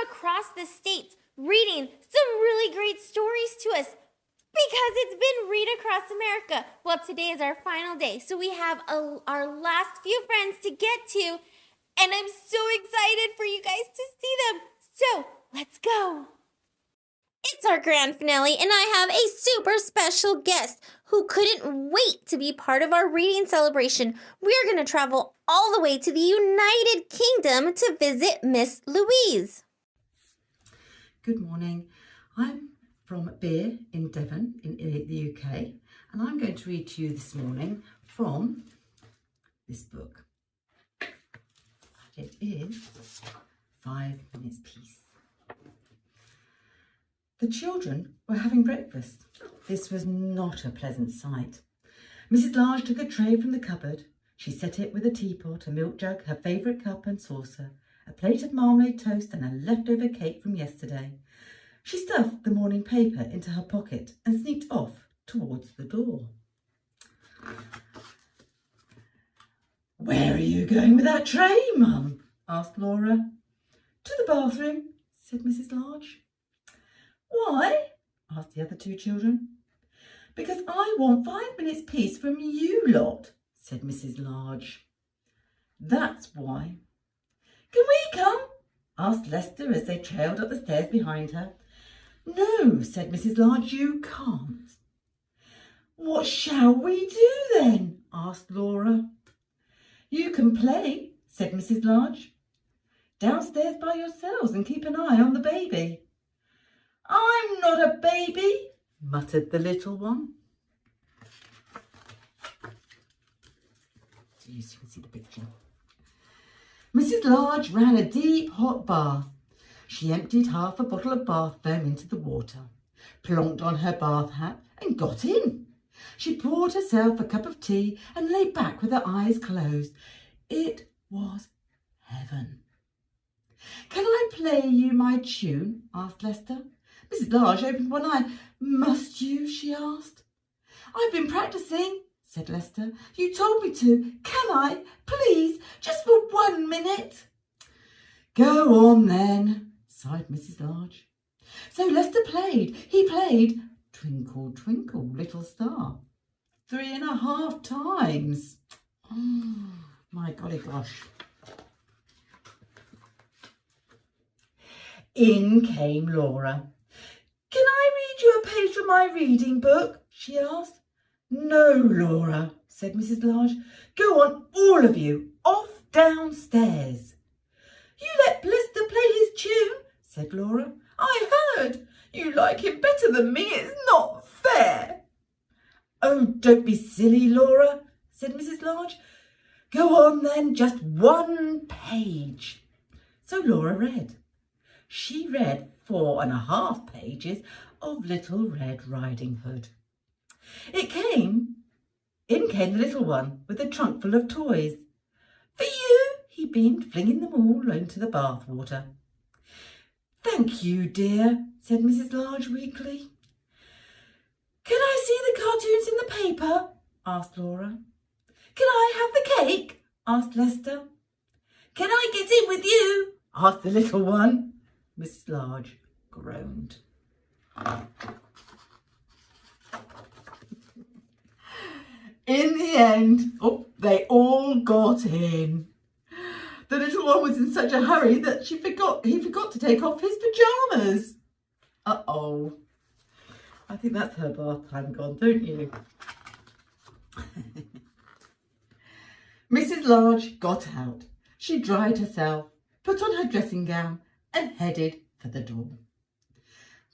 across the state reading some really great stories to us because it's been Read Across America. Well, today is our final day, so we have our last few friends to get to, and I'm so excited for you guys to see them. So, let's go. It's our grand finale, and I have a super special guest who couldn't wait to be part of our reading celebration. We're going to travel all the way to the United Kingdom to visit Miss Louise. Good morning. I'm from Beer in Devon in the UK, and I'm going to read to you this morning from this book. It is 5 Minutes Peace. The children were having breakfast. This was not a pleasant sight. Mrs. Large took a tray from the cupboard. She set it with a teapot, a milk jug, her favourite cup and saucer, a plate of marmalade toast and a leftover cake from yesterday. She stuffed the morning paper into her pocket and sneaked off towards the door. "Where are you going with that tray, Mum?" asked Laura. "To the bathroom," said Mrs. Large. "Why?" asked the other two children. "Because I want 5 minutes peace from you lot," said Mrs. Large. "That's why." "Can we come?" asked Lester as they trailed up the stairs behind her. "No," said Mrs. Large, "you can't." "What shall we do then?" asked Laura. "You can play," said Mrs. Large. "Downstairs by yourselves and keep an eye on the baby." "I'm not a baby," muttered the little one. So you can see the picture. Mrs. Large ran a deep hot bath. She emptied half a bottle of bath foam into the water, plonked on her bath hat and got in. She poured herself a cup of tea and lay back with her eyes closed. It was heaven. "Can I play you my tune?" asked Lester. Mrs. Large opened one eye. "Must you?" she asked. "I've been practising," said Lester. "You told me to. Can I, please, just for 1 minute?" "Go on then," sighed Mrs. Large. So Lester played. He played "Twinkle, Twinkle, Little Star" 3.5 times. Oh, my golly gosh. In came Laura. "Can I read you a page from my reading book?" she asked. "No, Laura," said Mrs. Large. "Go on, all of you, off downstairs." "You let Lester play his tune," said Laura. "I heard. You like him better than me. It's not fair." "Oh, don't be silly, Laura," said Mrs. Large. "Go on then, just 1 page." So Laura read. She read 4.5 pages of Little Red Riding Hood. In came the little one with a trunk full of toys. "For you," he beamed, flinging them all into the bath water. "Thank you, dear," said Mrs. Large weakly. "Can I see the cartoons in the paper?" asked Laura. "Can I have the cake?" asked Lester. "Can I get in with you?" asked the little one. Mrs. Large groaned. In the end, they all got in. The little one was in such a hurry that he forgot to take off his pyjamas. Uh-oh. I think that's her bath time gone, don't you? Mrs. Large got out. She dried herself, put on her dressing gown and headed for the door.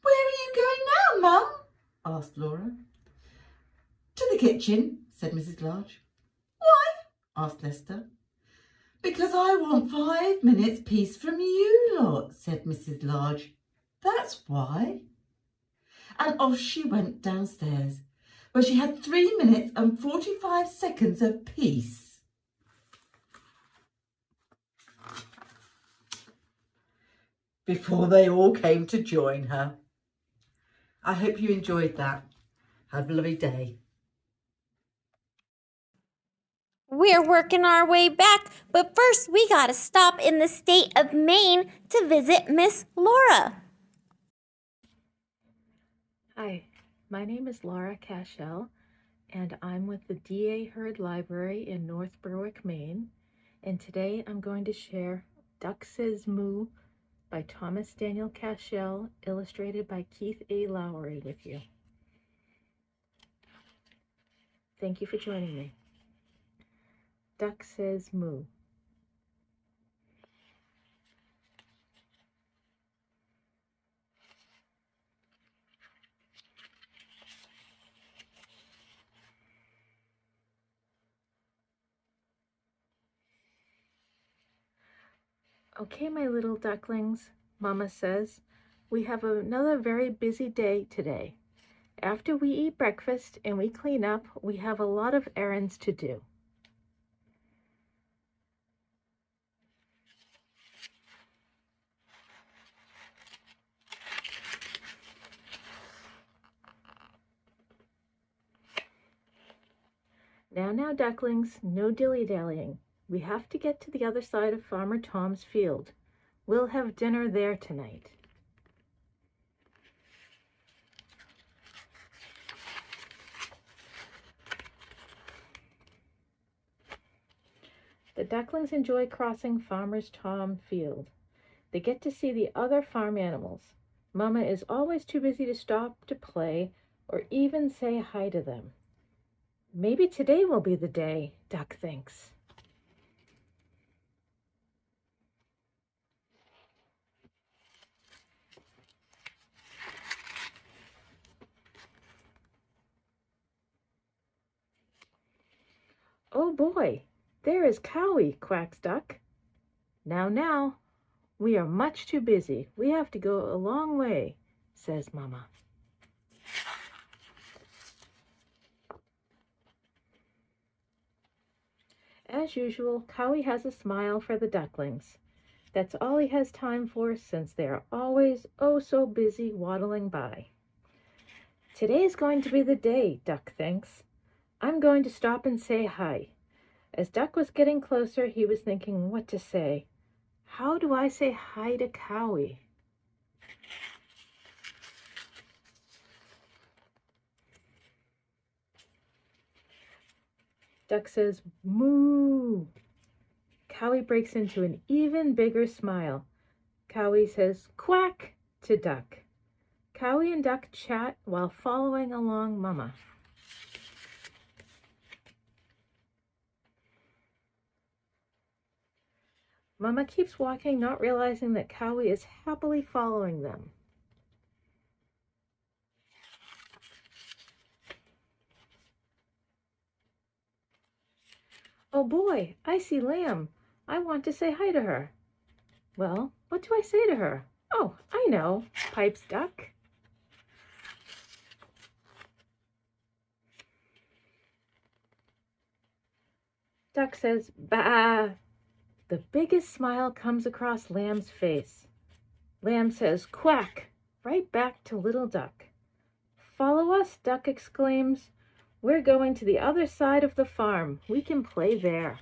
"Where are you going now, Mum?" asked Laura. "To the kitchen," said Mrs. Large. "Why?" asked Lester. "Because I want 5 minutes peace from you lot," said Mrs. Large. "That's why." And off she went downstairs, where she had 3 minutes and 45 seconds of peace. Before they all came to join her. I hope you enjoyed that. Have a lovely day. We're working our way back, but first we gotta stop in the state of Maine to visit Miss Laura. Hi, my name is Laura Cashell, and I'm with the D.A. Hurd Library in North Berwick, Maine, and today I'm going to share Duck Says Moo by Thomas Daniel Cashell, illustrated by Keith A. Lowry with you. Thank you for joining me. Duck Says Moo. Okay, my little ducklings, Mama says, we have another very busy day today. After we eat breakfast and we clean up, we have a lot of errands to do. Now, ducklings, no dilly-dallying. We have to get to the other side of Farmer Tom's field. We'll have dinner there tonight. The ducklings enjoy crossing Farmer Tom's field. They get to see the other farm animals. Mama is always too busy to stop to play or even say hi to them. Maybe today will be the day, Duck thinks. Oh boy, there is Cowie, quacks Duck. Now, we are much too busy. We have to go a long way, says Mama. As usual, Cowie has a smile for the ducklings. That's all he has time for since they are always oh so busy waddling by. Today's going to be the day, Duck thinks. I'm going to stop and say hi. As Duck was getting closer, he was thinking what to say. How do I say hi to Cowie? Duck says, moo. Cowie breaks into an even bigger smile. Cowie says, quack to Duck. Cowie and Duck chat while following along Mama. Mama keeps walking, not realizing that Cowie is happily following them. Oh boy, I see Lamb. I want to say hi to her. Well, what do I say to her? Oh, I know, pipes Duck. Duck says, bah. The biggest smile comes across Lamb's face. Lamb says, quack, right back to little Duck. Follow us, Duck exclaims. We're going to the other side of the farm. We can play there.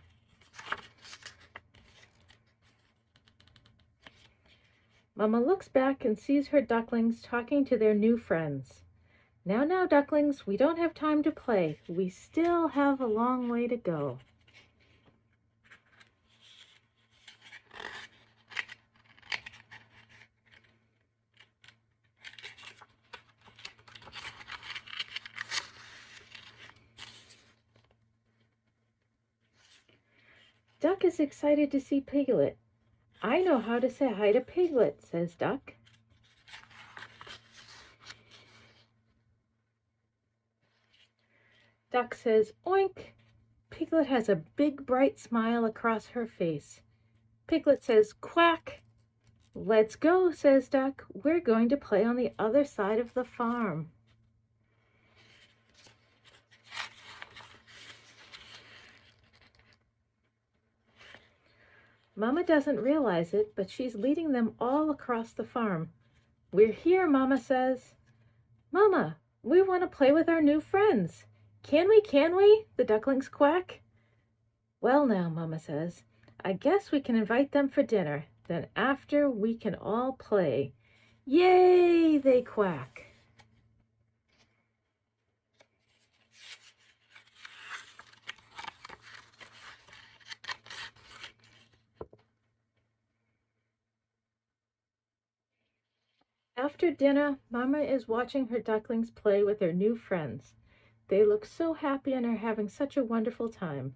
Mama looks back and sees her ducklings talking to their new friends. Now, ducklings, we don't have time to play. We still have a long way to go. Duck is excited to see Piglet. I know how to say hi to Piglet, says Duck. Duck says, oink. Piglet has a big bright smile across her face. Piglet says, quack. Let's go, says Duck. We're going to play on the other side of the farm. Mama doesn't realize it, but she's leading them all across the farm. We're here, Mama says. Mama, we want to play with our new friends. Can we? The ducklings quack. Well now, Mama says, I guess we can invite them for dinner. Then after we can all play. Yay, they quack. After dinner, Mama is watching her ducklings play with their new friends. They look so happy and are having such a wonderful time.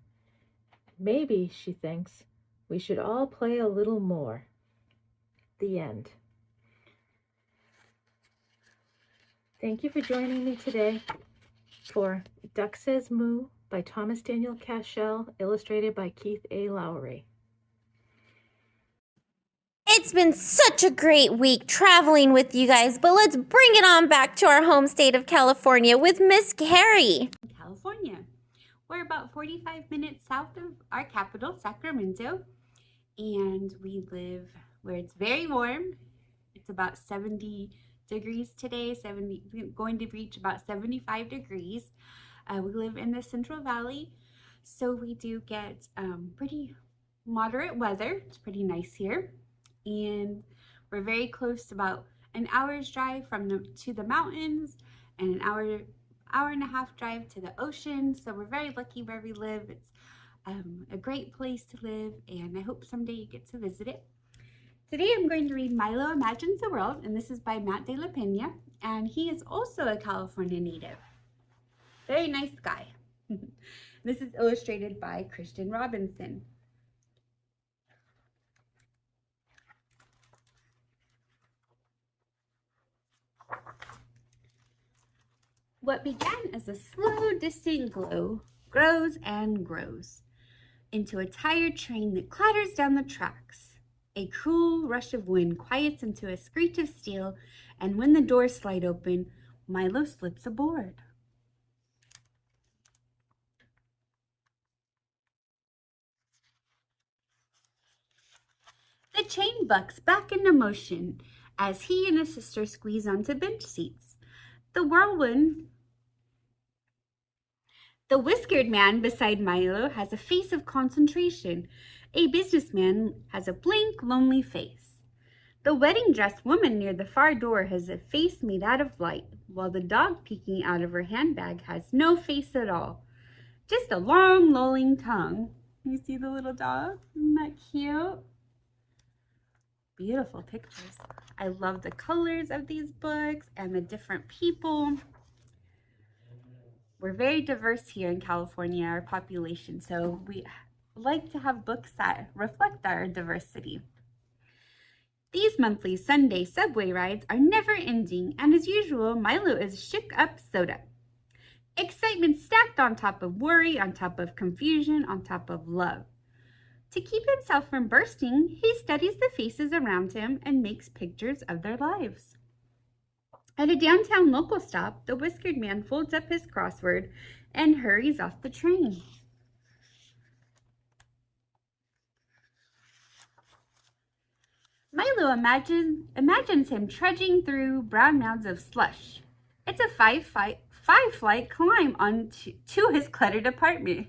Maybe, she thinks, we should all play a little more. The end. Thank you for joining me today for Duck Says Moo by Thomas Daniel Cashel, illustrated by Keith A. Lowry. It's been such a great week traveling with you guys, but let's bring it on back to our home state of California with Miss Kari. California. We're about 45 minutes south of our capital, Sacramento, and we live where it's very warm. It's about 70 degrees today, going to reach about 75 degrees. We live in the Central Valley, so we do get pretty moderate weather. It's pretty nice here, and we're very close, about an hour's drive to the mountains and an hour and a half drive to the ocean. So we're very lucky where we live. It's a great place to live, and I hope someday you get to visit it. Today I'm going to read Milo Imagines the World, and this is by Matt de la Pena, and he is also a California native. Very nice guy. This is illustrated by Christian Robinson. What began as a slow, distant glow grows and grows into a tired train that clatters down the tracks. A cool rush of wind quiets into a screech of steel, and when the doors slide open, Milo slips aboard. The train bucks back into motion as he and his sister squeeze onto bench seats. The whiskered man beside Milo has a face of concentration. A businessman has a blank, lonely face. The wedding dress woman near the far door has a face made out of light, while the dog peeking out of her handbag has no face at all. Just a long, lolling tongue. You see the little dog? Isn't that cute? Beautiful pictures. I love the colors of these books and the different people. We're very diverse here in California, our population, so we like to have books that reflect our diversity. These monthly Sunday subway rides are never ending, and as usual, Milo is shook up soda. Excitement stacked on top of worry, on top of confusion, on top of love. To keep himself from bursting, he studies the faces around him and makes pictures of their lives. At a downtown local stop, the whiskered man folds up his crossword and hurries off the train. Milo imagines him trudging through brown mounds of slush. It's a five-flight climb to his cluttered apartment,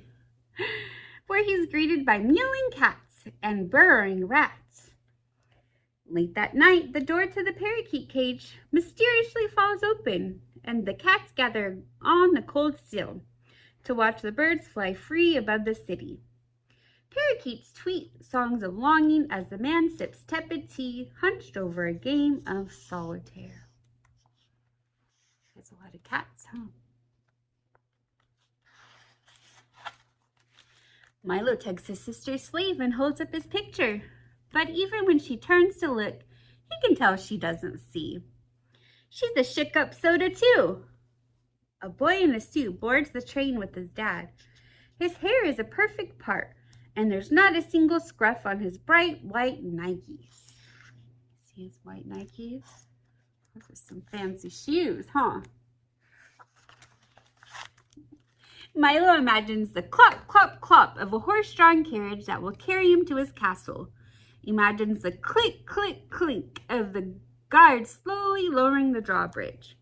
where he's greeted by mewing cats and burrowing rats. Late that night, the door to the parakeet cage mysteriously falls open, and the cats gather on the cold sill to watch the birds fly free above the city. Parakeets tweet songs of longing as the man sips tepid tea, hunched over a game of solitaire. There's a lot of cats, huh? Milo tugs his sister's sleeve and holds up his picture. But even when she turns to look, he can tell she doesn't see. She's a shook-up soda, too. A boy in a suit boards the train with his dad. His hair is a perfect part, and there's not a single scruff on his bright white Nikes. See his white Nikes? Those are some fancy shoes, huh? Milo imagines the clop, clop, clop of a horse-drawn carriage that will carry him to his castle. Imagines the click, click, clink of the guards slowly lowering the drawbridge.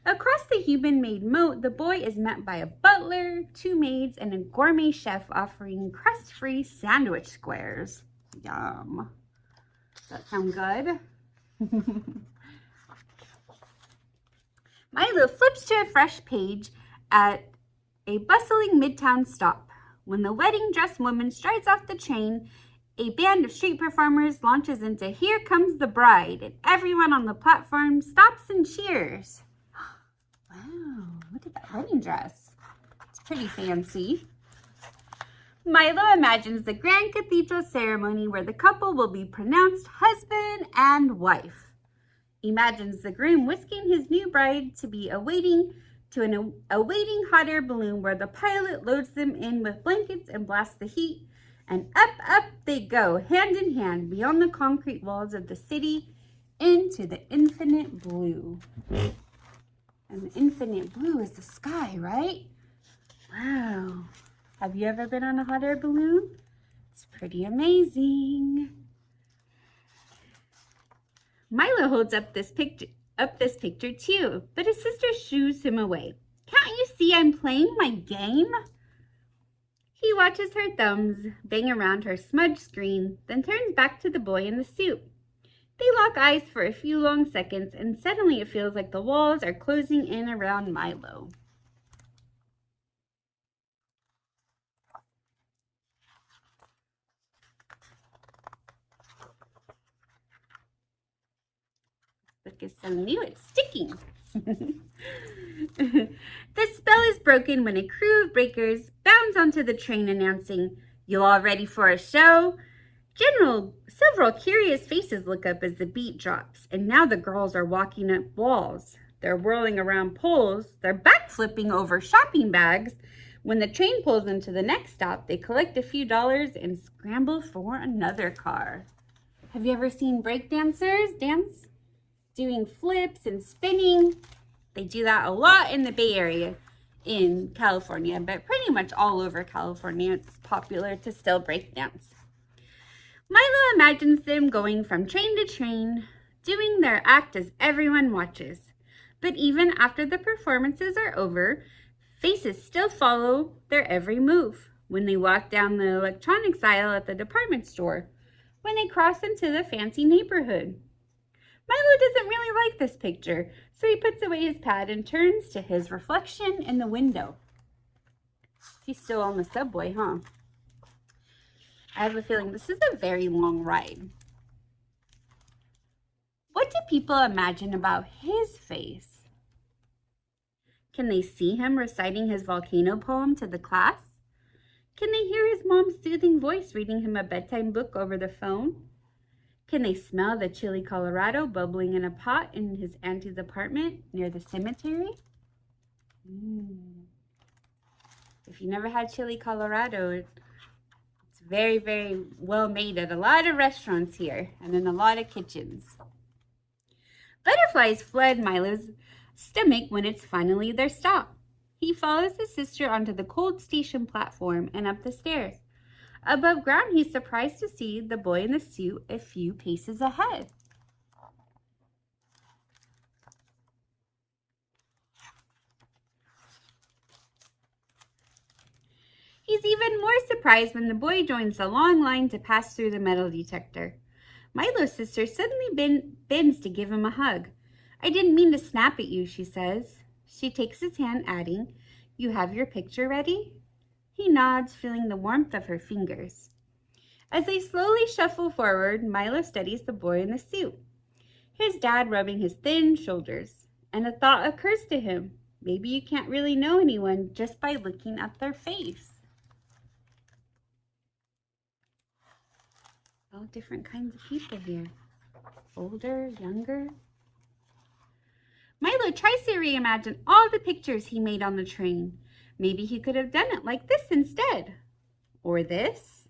Across the human-made moat, the boy is met by a butler, 2 maids, and a gourmet chef offering crust-free sandwich squares. Yum. Does that sound good? Milo flips to a fresh page at a bustling midtown stop. When the wedding dress woman strides off the train, a band of street performers launches into Here Comes the Bride, and everyone on the platform stops and cheers. Wow, look at that wedding dress. It's pretty fancy. Milo imagines the grand cathedral ceremony where the couple will be pronounced husband and wife. Imagines the groom whisking his new bride to be awaiting hot air balloon where the pilot loads them in with blankets and blasts the heat, and up they go, hand in hand, beyond the concrete walls of the city, into the infinite blue. And the infinite blue is the sky, right? Wow. Have you ever been on a hot air balloon? It's pretty amazing. Milo holds up this picture too, but his sister shoos him away. Can't you see I'm playing my game? He watches her thumbs bang around her smudged screen, then turns back to the boy in the suit. They lock eyes for a few long seconds, and suddenly it feels like the walls are closing in around Milo. This book is so new, it's sticking. The spell is broken when a crew of breakers bounds onto the train announcing, "You all ready for a show?" Several curious faces look up as the beat drops, and now the girls are walking up walls. They're whirling around poles. They're backflipping over shopping bags. When the train pulls into the next stop, they collect a few dollars and scramble for another car. Have you ever seen breakdancers dance? Doing flips and spinning? They do that a lot in the Bay Area in California, but pretty much all over California it's popular to still break dance. Milo imagines them going from train to train, doing their act as everyone watches. But even after the performances are over, faces still follow their every move. When they walk down the electronics aisle at the department store, when they cross into the fancy neighborhood. Milo doesn't really like this picture, so he puts away his pad and turns to his reflection in the window. He's still on the subway, huh? I have a feeling this is a very long ride. What do people imagine about his face? Can they see him reciting his volcano poem to the class? Can they hear his mom's soothing voice reading him a bedtime book over the phone? Can they smell the chili Colorado bubbling in a pot in his auntie's apartment near the cemetery? If you never had chili Colorado, it's very, very well made at a lot of restaurants here and in a lot of kitchens. Butterflies flood Milo's stomach when it's finally their stop. He follows his sister onto the cold station platform and up the stairs. Above ground, he's surprised to see the boy in the suit a few paces ahead. He's even more surprised when the boy joins the long line to pass through the metal detector. Milo's sister suddenly bends to give him a hug. "I didn't mean to snap at you," she says. She takes his hand, adding, "You have your picture ready?" He nods, feeling the warmth of her fingers. As they slowly shuffle forward, Milo studies the boy in the suit, his dad rubbing his thin shoulders, and a thought occurs to him. Maybe you can't really know anyone just by looking at their face. All different kinds of people here. Older, younger. Milo tries to reimagine all the pictures he made on the train. Maybe he could have done it like this instead. Or this.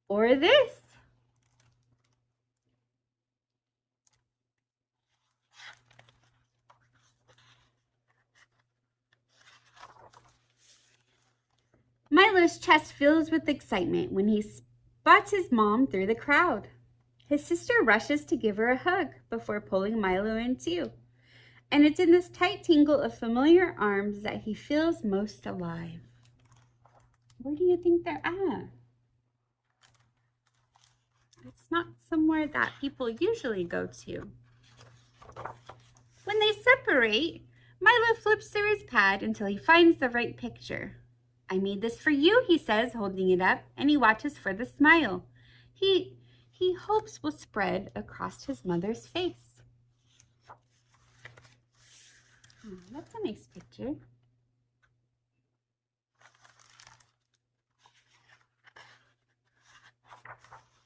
Or this. Milo's chest fills with excitement when he spots his mom through the crowd. His sister rushes to give her a hug before pulling Milo in too. And it's in this tight tangle of familiar arms that he feels most alive. Where do you think they're at? It's not somewhere that people usually go to. When they separate, Milo flips through his pad until he finds the right picture. I made this for you, he says, holding it up, and he watches for the smile he hopes will spread across his mother's face. Oh, that's a nice picture.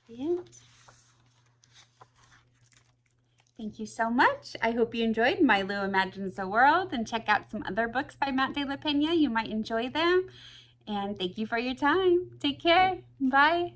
And thank you so much. I hope you enjoyed Milo Imagines the World, and check out some other books by Matt de la Pena. You might enjoy them. And thank you for your time. Take care. Bye.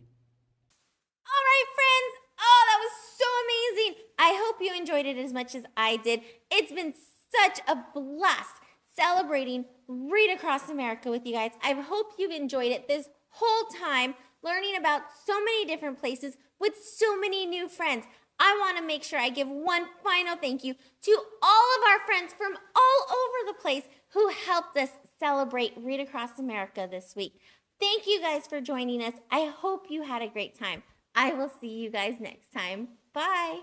All right, friends. Oh, that was so amazing. I hope you enjoyed it as much as I did. It's been such a blast celebrating Read Across America with you guys. I hope you've enjoyed it this whole time, learning about so many different places with so many new friends. I want to make sure I give one final thank you to all of our friends from all over the place who helped us celebrate Read Across America this week. Thank you guys for joining us. I hope you had a great time. I will see you guys next time. Bye.